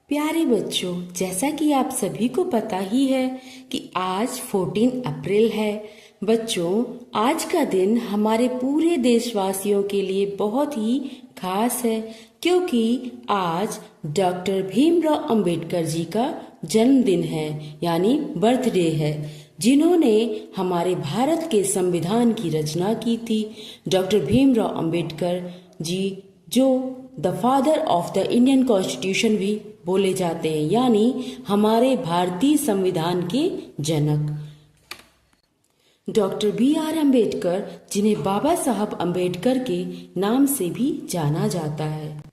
प्यारे बच्चों, जैसा कि आप सभी को पता ही है कि आज 14 अप्रैल है। बच्चों, आज का दिन हमारे पूरे देशवासियों के लिए बहुत ही खास है, क्योंकि आज डॉक्टर भीमराव अंबेडकर जी का जन्मदिन है, यानी बर्थडे है, जिन्होंने हमारे भारत के संविधान की रचना की थी। डॉक्टर भीमराव अंबेडकर जी, जो the father of the Indian constitution भी बोले जाते हैं, यानी हमारे भारतीय संविधान के जनक। Doctor B.R. अम्बेडकर, जिन्हें बाबा साहब अम्बेडकर के नाम से भी जाना जाता है।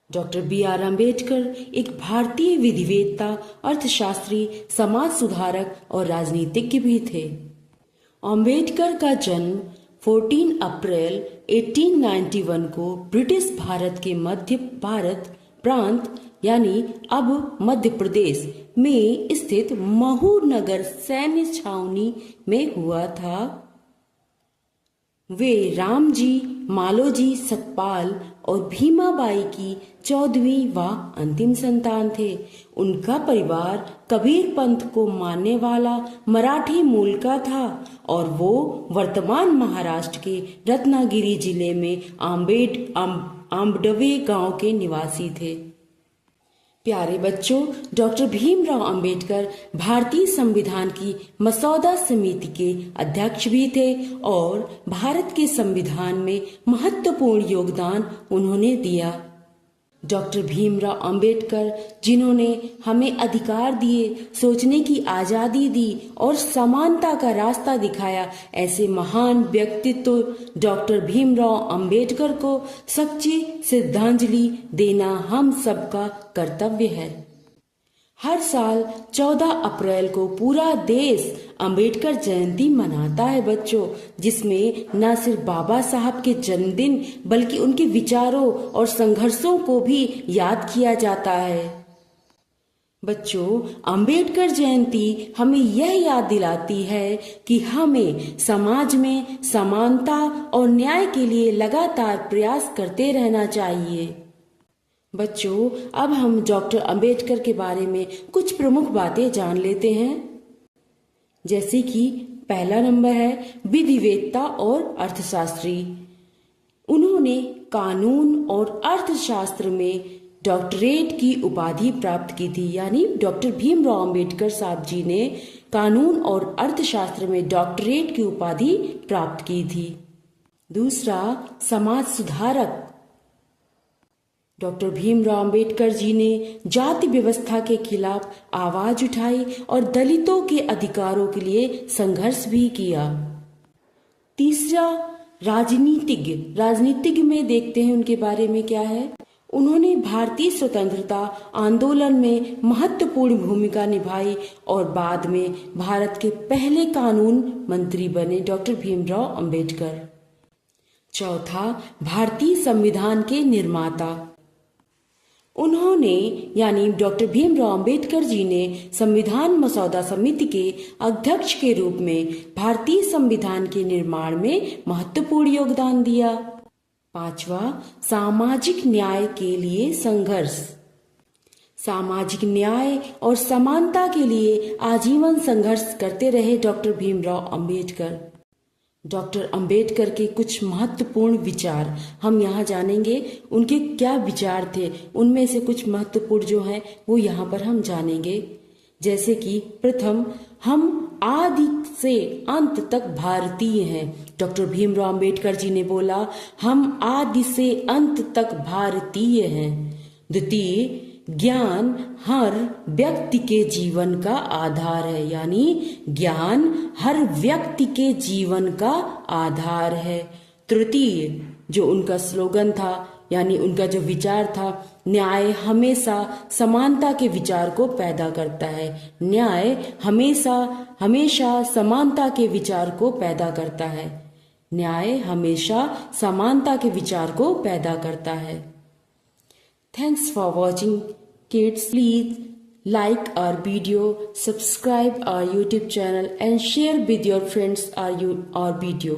Doctor B.R. अम्बेडकर एक भारतीय विधिवेत्ता, अर्थशास्त्री, समाज सुधारक और राजनीतिज्ञ भी थे। अम्बेडकर का जन्म 14 अप्रैल 1891 को ब्रिटिश भारत के मध्य भारत प्रांत यानी अब मध्य प्रदेश में स्थित महू नगर सैन्य छावनी में हुआ था। वे रामजी, मालोजी, सतपाल और भीमाबाई की 14वीं व अंतिम संतान थे। उनका परिवार कबीर पंथ को मानने वाला मराठी मूल का था और वो वर्तमान महाराष्ट्र के रत्नागिरी जिले में आंबडवे गांव के निवासी थे। प्यारे बच्चों, डॉक्टर भीमराव अंबेडकर भारतीय संविधान की मसौदा समिति के अध्यक्ष भी थे और भारत के संविधान में महत्वपूर्ण योगदान उन्होंने दिया। डॉक्टर भीमराव अंबेडकर, जिन्होंने हमें अधिकार दिए, सोचने की आजादी दी और समानता का रास्ता दिखाया, ऐसे महान व्यक्तित्व डॉक्टर भीमराव अंबेडकर को सच्ची श्रद्धांजलि देना हम सबका कर्तव्य है। हर साल 14 अप्रैल को पूरा देश अंबेडकर जयंती मनाता है बच्चों, जिसमें न सिर्फ बाबा साहब के जन्मदिन बल्कि उनके विचारों और संघर्षों को भी याद किया जाता है। बच्चों, अंबेडकर जयंती हमें यह याद दिलाती है कि हमें समाज में समानता और न्याय के लिए लगातार प्रयास करते रहना चाहिए। बच्चों, अब हम डॉक्टर अंबेडकर के बारे में कुछ प्रमुख बातें जान लेते हैं, जैसे कि पहला नंबर है विधिवेत्ता और अर्थशास्त्री। उन्होंने कानून और अर्थशास्त्र में डॉक्टरेट की उपाधि प्राप्त की थी, यानी डॉक्टर भीमराव अंबेडकर साहब जी ने कानून और अर्थशास्त्र में डॉक्टरेट की उपाधि प्राप्त की थी। दूसरा, समाज सुधारक। डॉक्टर भीमराव अंबेडकर जी ने जाति व्यवस्था के खिलाफ आवाज उठाई और दलितों के अधिकारों के लिए संघर्ष भी किया। तीसरा, राजनीतिज्ञ में देखते हैं उनके बारे में क्या है। उन्होंने भारतीय स्वतंत्रता आंदोलन में महत्वपूर्ण भूमिका निभाई और बाद में भारत के पहले कानून मंत्री बने डॉक्टर भीमराव अंबेडकर। चौथा, भारतीय संविधान के निर्माता। उन्होंने यानी डॉक्टर भीमराव अंबेडकर जी ने संविधान मसौदा समिति के अध्यक्ष के रूप में भारतीय संविधान के निर्माण में महत्वपूर्ण योगदान दिया। पांचवा, सामाजिक न्याय के लिए संघर्ष। सामाजिक न्याय और समानता के लिए आजीवन संघर्ष करते रहे डॉक्टर भीमराव अंबेडकर। डॉक्टर अंबेडकर के कुछ महत्वपूर्ण विचार हम यहाँ जानेंगे, उनके क्या विचार थे, उनमें से कुछ महत्वपूर्ण जो हैं वो यहाँ पर हम जानेंगे। जैसे कि प्रथम, हम आदि से अंत तक भारतीय हैं। डॉक्टर भीमराव अंबेडकर जी ने बोला, हम आदि से अंत तक भारतीय हैं। द्वितीय, ज्ञान हर व्यक्ति के जीवन का आधार है, यानी ज्ञान हर व्यक्ति के जीवन का आधार है। तृतीय, जो उनका स्लोगन था यानी उनका जो विचार था, न्याय हमेशा समानता के विचार को पैदा करता है। न्याय हमेशा समानता के विचार को पैदा करता है। न्याय हमेशा समानता के विचार को पैदा करता है। Thanks for watching, kids. Please like our video, subscribe our YouTube channel and share with your friends our video.